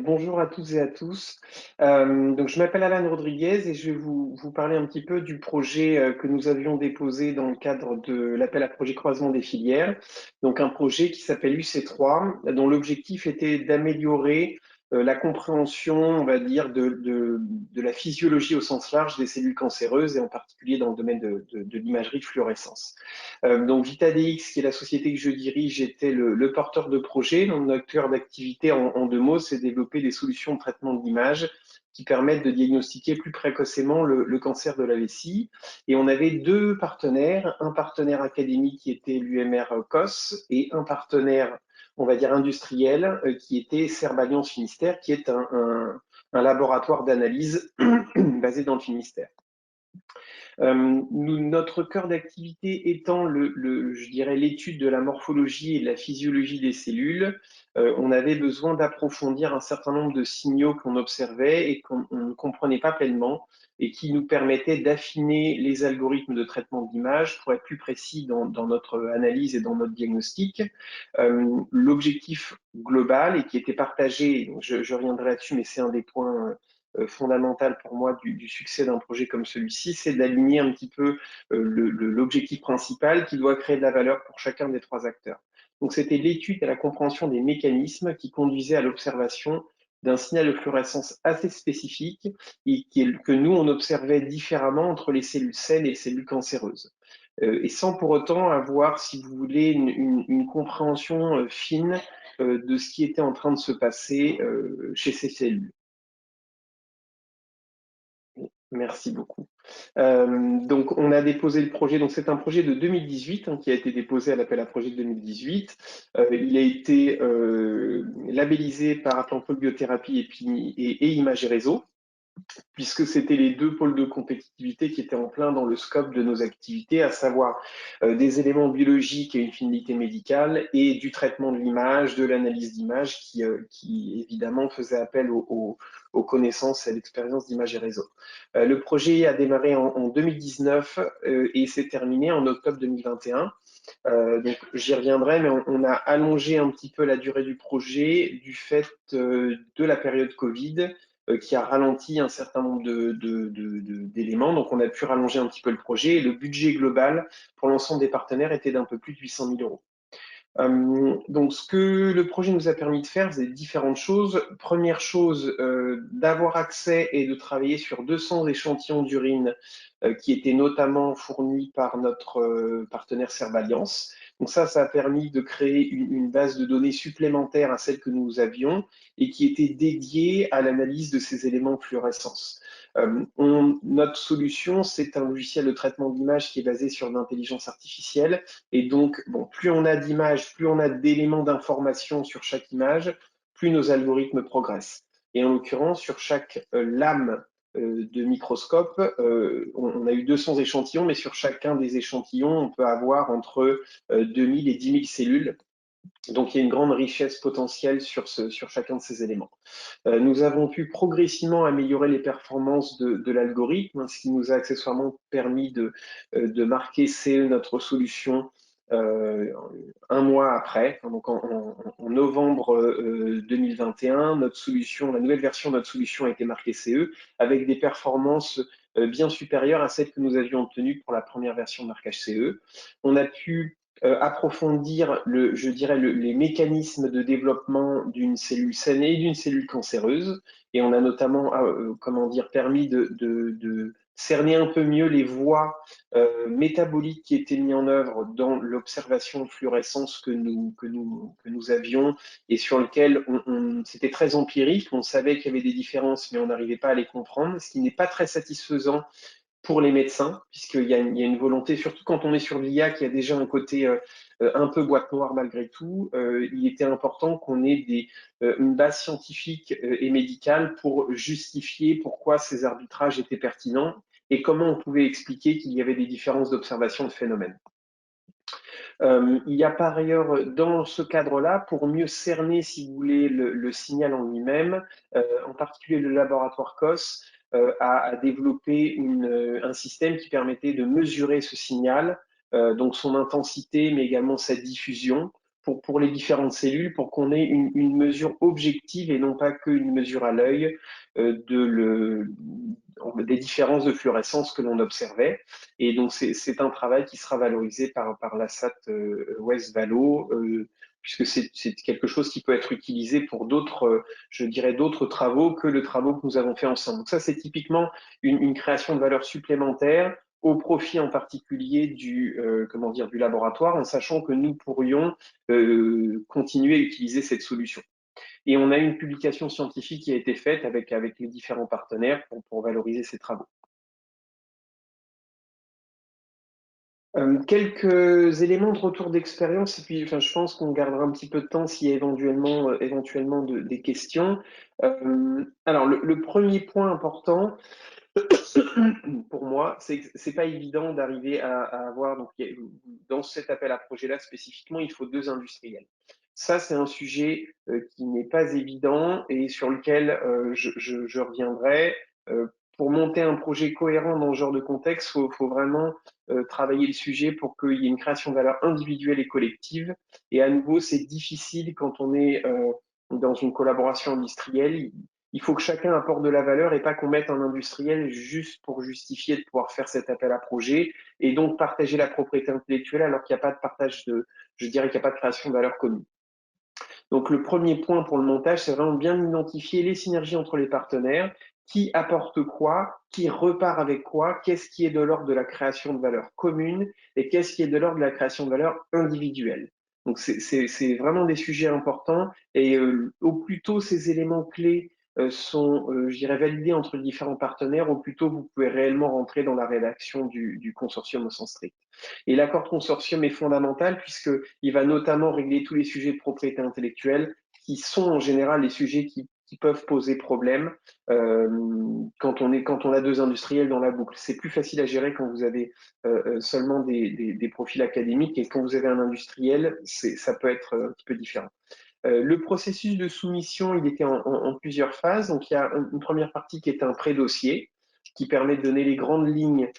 Bonjour à toutes et à tous. Je m'appelle Alan Rodriguez et je vais vous parler un petit peu du projet que nous avions déposé dans le cadre de l'appel à projet croisement des filières. Donc, un projet qui s'appelle UC3, dont l'objectif était d'améliorer la compréhension, on va dire, de la physiologie au sens large des cellules cancéreuses et en particulier dans le domaine de l'imagerie de fluorescence. VitaDX, qui est la société que je dirige, était le porteur de projet. Donc, notre cœur d'activité, en deux mots, c'est développer des solutions de traitement de l'image qui permettent de diagnostiquer plus précocement le cancer de la vessie. Et on avait deux partenaires, un partenaire académique qui était l'UMR COS et un partenaire, on va dire, industriel qui était Serballiance Finistère, qui est un laboratoire d'analyse basé dans le Finistère. Notre cœur d'activité étant je dirais, l'étude de la morphologie et de la physiologie des cellules, on avait besoin d'approfondir un certain nombre de signaux qu'on observait et qu'on ne comprenait pas pleinement et qui nous permettaient d'affiner les algorithmes de traitement d'image pour être plus précis dans notre analyse et dans notre diagnostic. L'objectif global et qui était partagé, je reviendrai là-dessus, mais c'est un des points fondamentale pour moi du succès d'un projet comme celui-ci, c'est d'aligner un petit peu l'objectif principal qui doit créer de la valeur pour chacun des trois acteurs. Donc c'était l'étude et la compréhension des mécanismes qui conduisaient à l'observation d'un signal de fluorescence assez spécifique et que nous, on observait différemment entre les cellules saines et les cellules cancéreuses. Et sans pour autant avoir, si vous voulez, une compréhension fine de ce qui était en train de se passer chez ces cellules. Merci beaucoup. Donc, on a déposé le projet. Donc, c'est un projet de 2018 qui a été déposé à l'appel à projet de 2018. Il a été labellisé par Atlantic Biothérapie et Images et Réseaux, puisque c'était les deux pôles de compétitivité qui étaient en plein dans le scope de nos activités, à savoir des éléments biologiques et une finalité médicale et du traitement de l'image, de l'analyse d'image qui évidemment faisait appel aux connaissances et à l'expérience d'Images et Réseaux. Le projet a démarré en 2019 et s'est terminé en octobre 2021. Donc j'y reviendrai, mais on a allongé un petit peu la durée du projet du fait de la période Covid qui a ralenti un certain nombre d'éléments. Donc on a pu rallonger un petit peu le projet et le budget global pour l'ensemble des partenaires était d'un peu plus de 800 000 euros. Donc, ce que le projet nous a permis de faire, c'est différentes choses. Première chose, d'avoir accès et de travailler sur 200 échantillons d'urine qui étaient notamment fournis par notre partenaire Serballiance. Donc ça a permis de créer une base de données supplémentaire à celle que nous avions et qui était dédiée à l'analyse de ces éléments de fluorescence. Notre solution, c'est un logiciel de traitement d'image qui est basé sur l'intelligence artificielle. Et donc, bon, plus on a d'images, plus on a d'éléments d'information sur chaque image, plus nos algorithmes progressent. Et en l'occurrence, sur chaque lame de microscope, on a eu 200 échantillons, mais sur chacun des échantillons, on peut avoir entre 2000 et 10 000 cellules. Donc, il y a une grande richesse potentielle sur chacun de ces éléments. Nous avons pu progressivement améliorer les performances de l'algorithme, ce qui nous a accessoirement permis de marquer CE notre solution un mois après, donc en novembre 2021, notre solution, la nouvelle version de notre solution a été marquée CE avec des performances bien supérieures à celles que nous avions obtenues pour la première version de marquage CE. On a pu approfondir, je dirais, les mécanismes de développement d'une cellule saine et d'une cellule cancéreuse. Et on a notamment, comment dire, permis de cerner un peu mieux les voies métaboliques qui étaient mises en œuvre dans l'observation de fluorescence que nous avions et sur lequel c'était très empirique. On savait qu'il y avait des différences, mais on n'arrivait pas à les comprendre, ce qui n'est pas très satisfaisant pour les médecins, puisqu'il y a une volonté, surtout quand on est sur l'IA, qui a déjà un côté un peu boîte noire malgré tout, il était important qu'on ait une base scientifique et médicale pour justifier pourquoi ces arbitrages étaient pertinents et comment on pouvait expliquer qu'il y avait des différences d'observation de phénomènes. Il y a par ailleurs, dans ce cadre-là, pour mieux cerner, si vous voulez, le signal en lui-même, en particulier le laboratoire COS a développé un système qui permettait de mesurer ce signal, donc son intensité, mais également sa diffusion, pour les différentes cellules, pour qu'on ait une mesure objective et non pas qu'une mesure à l'œil des différences de fluorescence que l'on observait. Et donc, c'est un travail qui sera valorisé par l'ASAT West Valo, puisque c'est quelque chose qui peut être utilisé pour d'autres, je dirais, d'autres travaux que le travaux que nous avons fait ensemble. Donc ça, c'est typiquement une création de valeur supplémentaire au profit en particulier comment dire, du laboratoire, en sachant que nous pourrions continuer à utiliser cette solution. Et on a une publication scientifique qui a été faite avec les différents partenaires pour valoriser ces travaux. Quelques éléments de retour d'expérience, et puis enfin, je pense qu'on gardera un petit peu de temps s'il y a éventuellement des questions. Alors, le premier point important, pour moi, c'est que c'est pas évident d'arriver à avoir, donc, dans cet appel à projet-là spécifiquement, il faut 2 industriels. Ça, c'est un sujet qui n'est pas évident et sur lequel je reviendrai. Pour monter un projet cohérent dans ce genre de contexte, faut vraiment travailler le sujet pour qu'il y ait une création de valeur individuelle et collective. Et à nouveau, c'est difficile quand on est dans une collaboration industrielle. Il faut que chacun apporte de la valeur et pas qu'on mette un industriel juste pour justifier de pouvoir faire cet appel à projet et donc partager la propriété intellectuelle alors qu'il n'y a pas de partage je dirais qu'il n'y a pas de création de valeur commune. Donc le premier point pour le montage, c'est vraiment bien identifier les synergies entre les partenaires, qui apporte quoi, qui repart avec quoi, qu'est-ce qui est de l'ordre de la création de valeur commune et qu'est-ce qui est de l'ordre de la création de valeur individuelle. Donc c'est vraiment des sujets importants et au plus tôt ces éléments clés sont, je dirais, validés entre les différents partenaires, au plus tôt vous pouvez réellement rentrer dans la rédaction du consortium au sens strict. Et l'accord de consortium est fondamental puisqu'il va notamment régler tous les sujets de propriété intellectuelle qui sont en général les sujets qui peuvent poser problème quand on a 2 industriels dans la boucle. C'est plus facile à gérer quand vous avez seulement des profils académiques et quand vous avez un industriel, ça peut être un petit peu différent. Le processus de soumission, il était en plusieurs phases. Donc, il y a une première partie qui est un pré-dossier qui permet de donner les grandes lignes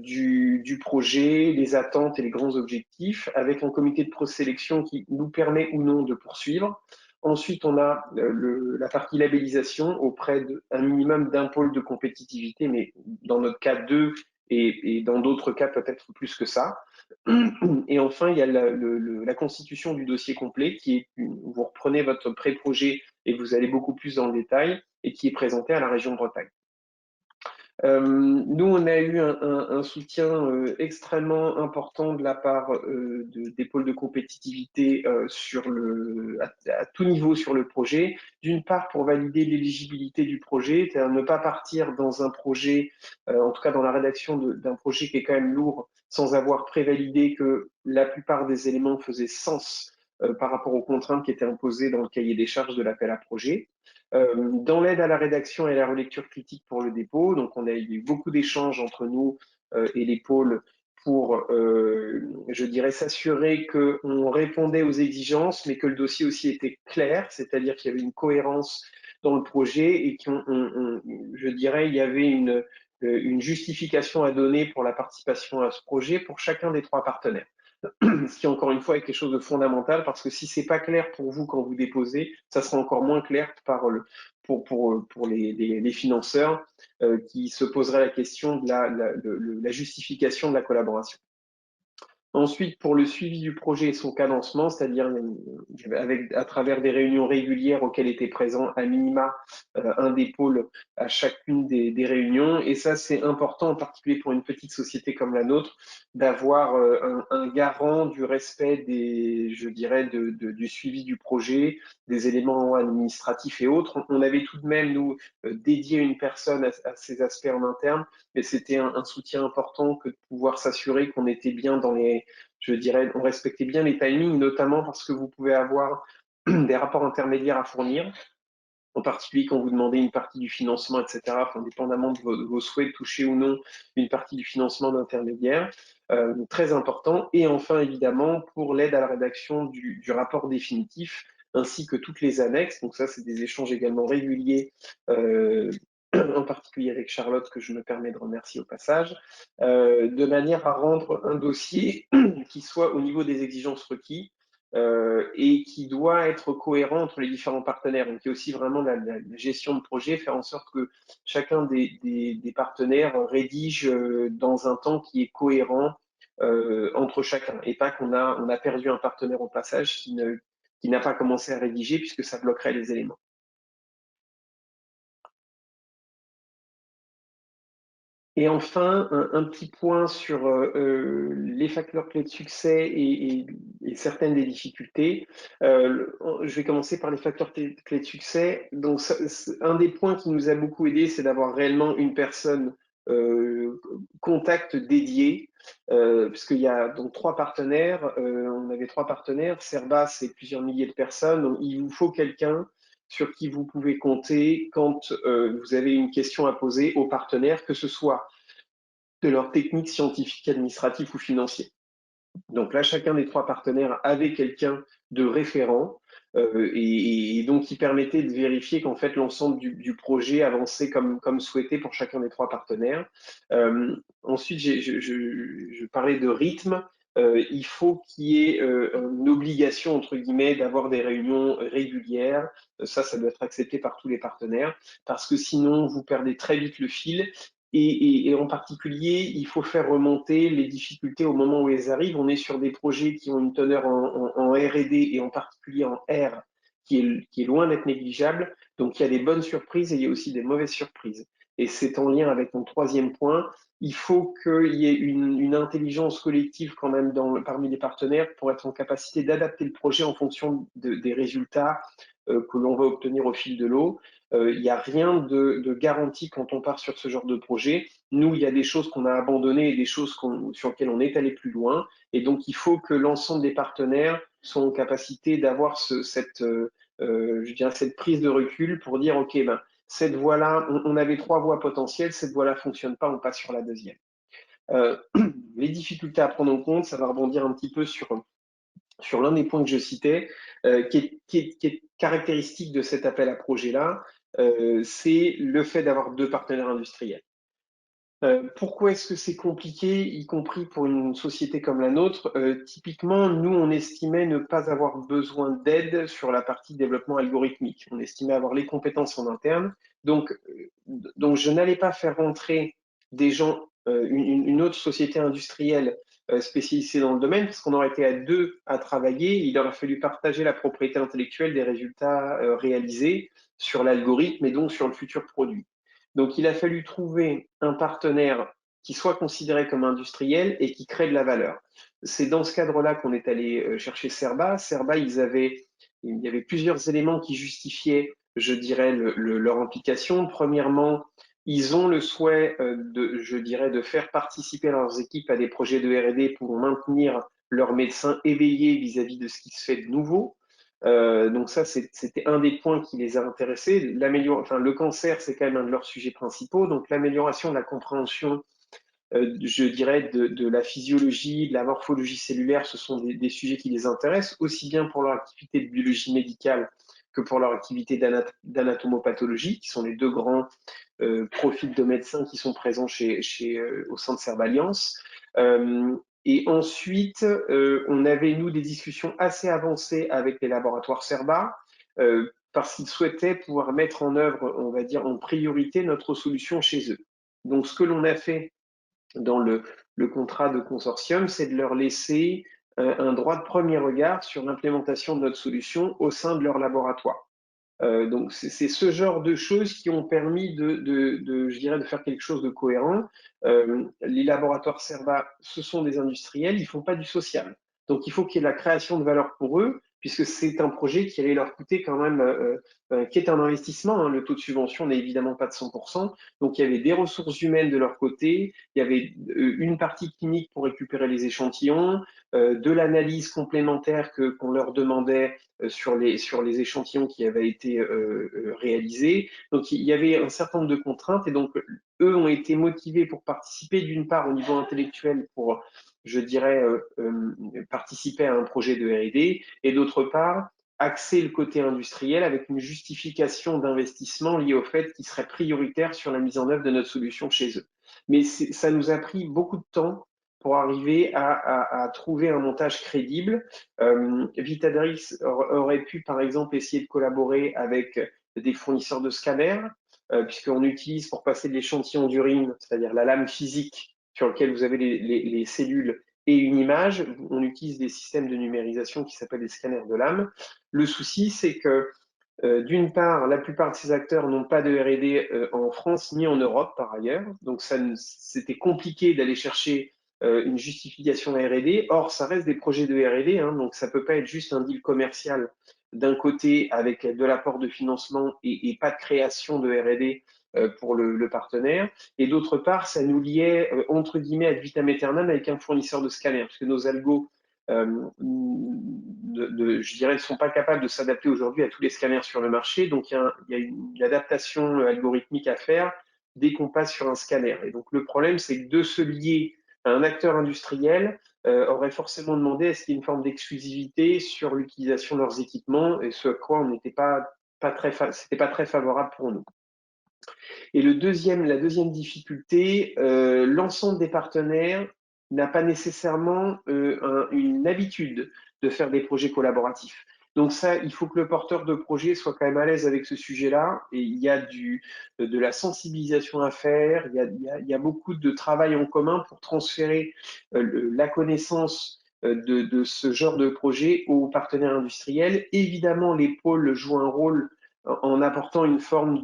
du projet, les attentes et les grands objectifs, avec un comité de présélection qui nous permet ou non de poursuivre. Ensuite, on a la partie labellisation auprès d'un minimum d'un pôle de compétitivité, mais dans notre cas, 2, et dans d'autres cas, peut-être plus que ça. Et enfin, il y a la constitution du dossier complet qui est, vous reprenez votre pré-projet et vous allez beaucoup plus dans le détail et qui est présenté à la région Bretagne. Nous, on a eu un soutien extrêmement important de la part des pôles de compétitivité à tout niveau sur le projet. D'une part, pour valider l'éligibilité du projet, c'est-à-dire ne pas partir dans un projet, en tout cas dans la rédaction d'un projet qui est quand même lourd, sans avoir prévalidé que la plupart des éléments faisaient sens par rapport aux contraintes qui étaient imposées dans le cahier des charges de l'appel à projet. Dans l'aide à la rédaction et à la relecture critique pour le dépôt, donc on a eu beaucoup d'échanges entre nous et les pôles pour, je dirais, s'assurer qu'on répondait aux exigences, mais que le dossier aussi était clair, c'est-à-dire qu'il y avait une cohérence dans le projet et je dirais, il y avait une justification à donner pour la participation à ce projet pour chacun des 3 partenaires. Ce qui, encore une fois, est quelque chose de fondamental parce que si c'est pas clair pour vous quand vous déposez, ça sera encore moins clair pour les financeurs qui se poseraient la question de la justification de la collaboration. Ensuite, pour le suivi du projet et son cadencement, c'est-à-dire à travers des réunions régulières auxquelles était présent à minima un des pôles à chacune des réunions. Et ça, c'est important, en particulier pour une petite société comme la nôtre, d'avoir un garant du respect je dirais, du suivi du projet, des éléments administratifs et autres. On avait tout de même, nous, dédié une personne à ces aspects en interne, mais c'était un soutien important que de pouvoir s'assurer qu'on était bien je dirais, on respectait bien les timings, notamment parce que vous pouvez avoir des rapports intermédiaires à fournir, en particulier quand vous demandez une partie du financement, etc., enfin, dépendamment de vos souhaits de toucher ou non une partie du financement d'intermédiaire, très important. Et enfin, évidemment, pour l'aide à la rédaction du rapport définitif, ainsi que toutes les annexes. Donc ça, c'est des échanges également réguliers en particulier avec Charlotte, que je me permets de remercier au passage, de manière à rendre un dossier qui soit au niveau des exigences requises, et qui doit être cohérent entre les différents partenaires. Donc, il y a aussi vraiment la gestion de projet, faire en sorte que chacun des partenaires rédige dans un temps qui est cohérent entre chacun, et pas qu'on a perdu un partenaire au passage qui n'a pas commencé à rédiger, puisque ça bloquerait les éléments. Et enfin, un petit point sur les facteurs clés de succès et certaines des difficultés. Je vais commencer par les facteurs clés de succès. Donc, un des points qui nous a beaucoup aidé, c'est d'avoir réellement une personne contact dédié, puisqu'il y a donc trois partenaires. On avait trois partenaires. Serba, c'est plusieurs milliers de personnes. Donc, il vous faut quelqu'un sur qui vous pouvez compter quand vous avez une question à poser aux partenaires, que ce soit de leur technique scientifique, administrative ou financière. Donc là, chacun des trois partenaires avait quelqu'un de référent et donc qui permettait de vérifier qu'en fait l'ensemble du projet avançait comme souhaité pour chacun des trois partenaires. Ensuite, je parlais de rythme. Il faut qu'il y ait une obligation, entre guillemets, d'avoir des réunions régulières. Ça doit être accepté par tous les partenaires, parce que sinon, vous perdez très vite le fil. Et en particulier, il faut faire remonter les difficultés au moment où elles arrivent. On est sur des projets qui ont une teneur en R&D et en particulier en R qui est loin d'être négligeable. Donc il y a des bonnes surprises et il y a aussi des mauvaises surprises. Et c'est en lien avec mon troisième point. Il faut qu'il y ait une intelligence collective quand même parmi les partenaires pour être en capacité d'adapter le projet en fonction des résultats que l'on va obtenir au fil de l'eau. Il n'y a rien de garanti quand on part sur ce genre de projet. Nous, il y a des choses qu'on a abandonnées et des choses sur lesquelles on est allé plus loin. Et donc, il faut que l'ensemble des partenaires soient en capacité d'avoir je dirais cette prise de recul pour dire, OK, ben, cette voie-là, on avait trois voies potentielles, cette voie-là ne fonctionne pas, on passe sur la deuxième. Les difficultés à prendre en compte, ça va rebondir un petit peu sur l'un des points que je citais, qui est caractéristique de cet appel à projet-là, c'est le fait d'avoir deux partenaires industriels. Pourquoi est-ce que c'est compliqué, y compris pour une société comme la nôtre? Typiquement, nous, on estimait ne pas avoir besoin d'aide sur la partie développement algorithmique. On estimait avoir les compétences en interne. Donc je n'allais pas faire rentrer des gens, une autre société industrielle spécialisée dans le domaine, parce qu'on aurait été à deux à travailler. Il aurait fallu partager la propriété intellectuelle des résultats réalisés sur l'algorithme et donc sur le futur produit. Donc, il a fallu trouver un partenaire qui soit considéré comme industriel et qui crée de la valeur. C'est dans ce cadre-là qu'on est allé chercher Serba. Serba, il y avait plusieurs éléments qui justifiaient, je dirais, leur implication. Premièrement, ils ont le souhait je dirais, de faire participer leurs équipes à des projets de R&D pour maintenir leurs médecins éveillés vis-à-vis de ce qui se fait de nouveau. Donc ça, c'était un des points qui les a intéressés. Le cancer, c'est quand même un de leurs sujets principaux. Donc l'amélioration de la compréhension, je dirais, de la physiologie, de la morphologie cellulaire, ce sont des sujets qui les intéressent, aussi bien pour leur activité de biologie médicale que pour leur activité d'anatomopathologie, qui sont les deux grands profils de médecins qui sont présents au sein de Serballiance. Et ensuite, on avait, nous, des discussions assez avancées avec les laboratoires Serba, parce qu'ils souhaitaient pouvoir mettre en œuvre, on va dire, en priorité notre solution chez eux. Donc, ce que l'on a fait dans le contrat de consortium, c'est de leur laisser un droit de premier regard sur l'implémentation de notre solution au sein de leur laboratoire. Donc c'est ce genre de choses qui ont permis je dirais, de faire quelque chose de cohérent. Les laboratoires Serba, ce sont des industriels, ils font pas du social. Donc il faut qu'il y ait la création de valeur pour eux, puisque c'est un projet qui allait leur coûter quand même, qui est un investissement. Hein. Le taux de subvention n'est évidemment pas de 100%. Donc il y avait des ressources humaines de leur côté, il y avait une partie clinique pour récupérer les échantillons, de l'analyse complémentaire qu'on leur demandait sur les échantillons qui avaient été réalisés. Donc il y avait un certain nombre de contraintes et donc eux ont été motivés pour participer d'une part au niveau intellectuel pour, je dirais, participer à un projet de R&D et d'autre part axer le côté industriel avec une justification d'investissement liée au fait qu'ils seraient prioritaires sur la mise en œuvre de notre solution chez eux. Mais ça nous a pris beaucoup de temps pour arriver à trouver un montage crédible. Vitadrix aurait pu, par exemple, essayer de collaborer avec des fournisseurs de scanners, puisqu'on utilise pour passer de l'échantillon d'urine, c'est-à-dire la lame physique sur laquelle vous avez les cellules et une image, on utilise des systèmes de numérisation qui s'appellent des scanners de lame. Le souci, c'est que d'une part, la plupart de ces acteurs n'ont pas de R&D en France ni en Europe par ailleurs, donc c'était compliqué d'aller chercher une justification R&D. Or, ça reste des projets de R&D, hein, donc ça peut pas être juste un deal commercial d'un côté avec de l'apport de financement et pas de création de R&D pour le partenaire. Et d'autre part, ça nous liait entre guillemets ad vitam aeternam avec un fournisseur de scanner, parce que nos algos je dirais, ne sont pas capables de s'adapter aujourd'hui à tous les scanners sur le marché. Donc, il y a une adaptation algorithmique à faire dès qu'on passe sur un scanner. Et donc, le problème, c'est que de se lier à un acteur industriel aurait forcément demandé à ce qu'il y ait une forme d'exclusivité sur l'utilisation de leurs équipements, et ce à quoi on n'était c'était pas très favorable pour nous. Et la deuxième difficulté, l'ensemble des partenaires n'a pas nécessairement une habitude de faire des projets collaboratifs. Donc ça, il faut que le porteur de projet soit quand même à l'aise avec ce sujet-là. Et il y a de la sensibilisation à faire, il y a beaucoup de travail en commun pour transférer la connaissance de ce genre de projet aux partenaires industriels. Évidemment, les pôles jouent un rôle en apportant une forme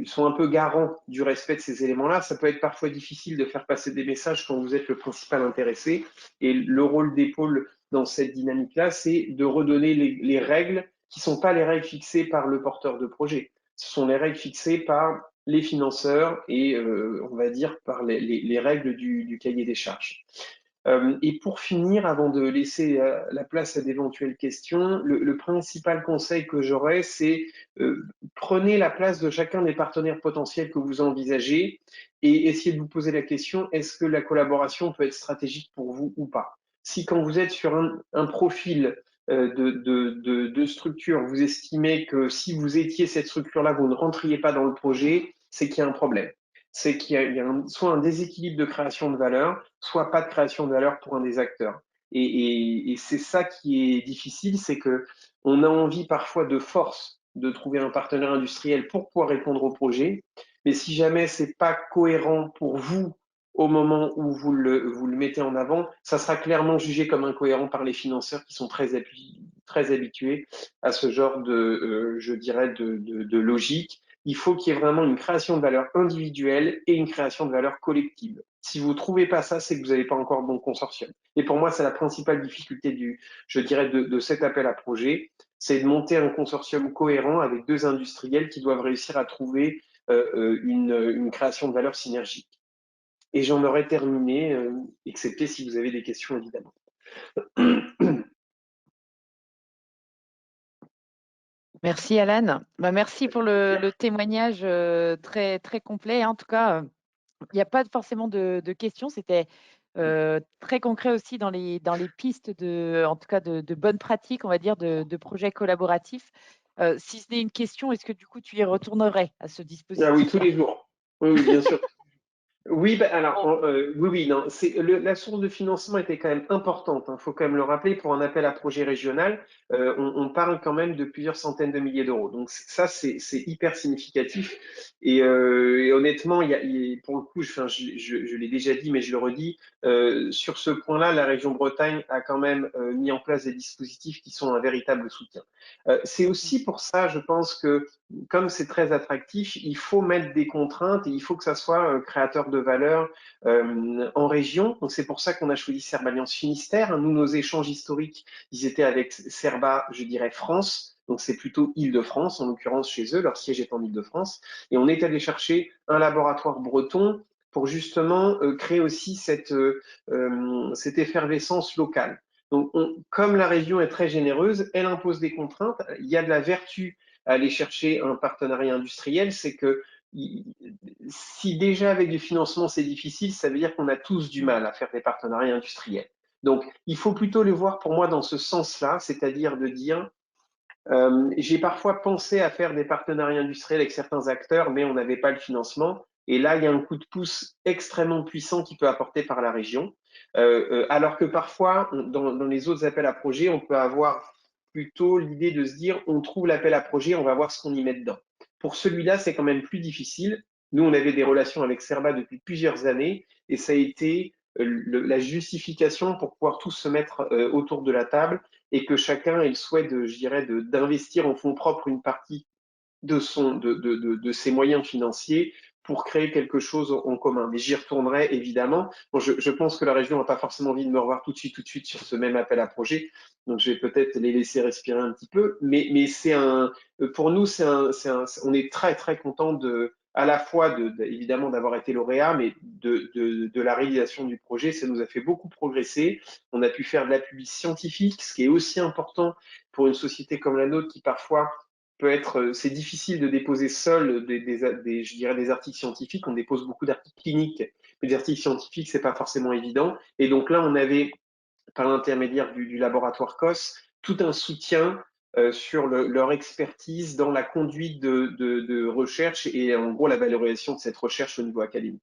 sont un peu garants du respect de ces éléments-là. Ça peut être parfois difficile de faire passer des messages quand vous êtes le principal intéressé. Et le rôle des pôles dans cette dynamique-là, c'est de redonner les règles qui ne sont pas les règles fixées par le porteur de projet. Ce sont les règles fixées par les financeurs et, on va dire, par les règles du cahier des charges. Et pour finir, avant de laisser la place à d'éventuelles questions, le principal conseil que j'aurais, c'est prenez la place de chacun des partenaires potentiels que vous envisagez et essayez de vous poser la question, est-ce que la collaboration peut être stratégique pour vous ou pas? Si quand vous êtes sur un profil de structure, vous estimez que si vous étiez cette structure-là, vous ne rentriez pas dans le projet, c'est qu'il y a un problème. C'est qu'il y a soit un déséquilibre de création de valeur, soit pas de création de valeur pour un des acteurs. Et c'est ça qui est difficile, c'est que on a envie parfois de force de trouver un partenaire industriel pour pouvoir répondre au projet, mais si jamais c'est pas cohérent pour vous au moment où vous le mettez en avant, ça sera clairement jugé comme incohérent par les financeurs qui sont très habitués à ce genre je dirais, de logique. Il faut qu'il y ait vraiment une création de valeur individuelle et une création de valeur collective. Si vous ne trouvez pas ça, c'est que vous n'avez pas encore le bon consortium. Et pour moi, c'est la principale difficulté je dirais, de cet appel à projet, c'est de monter un consortium cohérent avec deux industriels qui doivent réussir à trouver une création de valeur synergique. Et j'en aurais terminé, excepté si vous avez des questions, évidemment. Merci Alan. Bah, merci pour le témoignage très, très complet. En tout cas, il n'y a pas forcément de questions. C'était très concret aussi dans les pistes en tout cas de bonnes pratiques, on va dire, de projets collaboratifs. Si ce n'est une question, est-ce que du coup tu y retournerais à ce Ah oui, dispositif? tous les jours. Oui, bien sûr. Oui, alors, Bon, oui, non, la source de financement était quand même importante. Il faut quand même le rappeler, pour un appel à projet régional, on parle quand même de plusieurs centaines de milliers d'euros. Donc ça, c'est hyper significatif. Et honnêtement, pour le coup, je l'ai déjà dit, mais je le redis, sur ce point-là, la région Bretagne a quand même mis en place des dispositifs qui sont un véritable soutien. C'est aussi pour ça, je pense que comme c'est très attractif, il faut mettre des contraintes et il faut que ça soit créateur de valeur en région. Donc c'est pour ça qu'on a choisi Serba Alliance Finistère. Nous, nos échanges historiques, ils étaient avec Serba, je dirais France. Donc c'est plutôt Île-de-France, en l'occurrence chez eux, leur siège est en Île-de-France. Et on est allé chercher un laboratoire breton pour justement créer aussi cette effervescence locale. Donc, comme la région est très généreuse, elle impose des contraintes. Il y a de la vertu à aller chercher un partenariat industriel, c'est que si déjà avec du financement c'est difficile, ça veut dire qu'on a tous du mal à faire des partenariats industriels. Donc, il faut plutôt le voir pour moi dans ce sens-là, c'est-à-dire de dire, j'ai parfois pensé à faire des partenariats industriels avec certains acteurs, mais on n'avait pas le financement. Et là, il y a un coup de pouce extrêmement puissant qui peut apporter par la région. Alors que parfois, dans les autres appels à projets, on peut avoir plutôt l'idée de se dire, on trouve l'appel à projet, on va voir ce qu'on y met dedans. Pour celui-là, c'est quand même plus difficile. Nous, on avait des relations avec Cerba depuis plusieurs années et ça a été la justification pour pouvoir tous se mettre autour de la table et que chacun ait le souhait je dirais, d'investir en fonds propres une partie de ses moyens financiers pour créer quelque chose en commun. Mais j'y retournerai évidemment. Bon, je pense que la région n'a pas forcément envie de me revoir tout de suite sur ce même appel à projet. Donc je vais peut-être les laisser respirer un petit peu. Mais pour nous, on est très très content à la fois évidemment d'avoir été lauréat, mais de la réalisation du projet. Ça nous a fait beaucoup progresser. On a pu faire de l'appui scientifique, ce qui est aussi important pour une société comme la nôtre qui parfois c'est difficile de déposer seul je dirais des articles scientifiques. On dépose beaucoup d'articles cliniques, mais des articles scientifiques, c'est pas forcément évident. Et donc là, on avait, par l'intermédiaire du laboratoire COS, tout un soutien sur leur expertise dans la conduite de recherche et en gros la valorisation de cette recherche au niveau académique.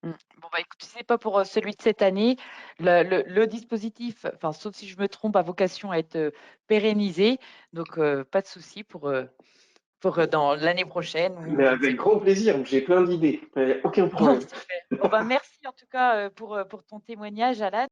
Bon, bah, écoute, c'est pas pour celui de cette année. Le dispositif, enfin, sauf si je me trompe, a vocation à être pérennisé. Donc, pas de souci pour dans l'année prochaine ou Mais je ne sais avec quand. grand plaisir, j'ai plein d'idées, aucun Bon, problème. super. Bon, bah, merci en tout cas pour ton témoignage, Alan.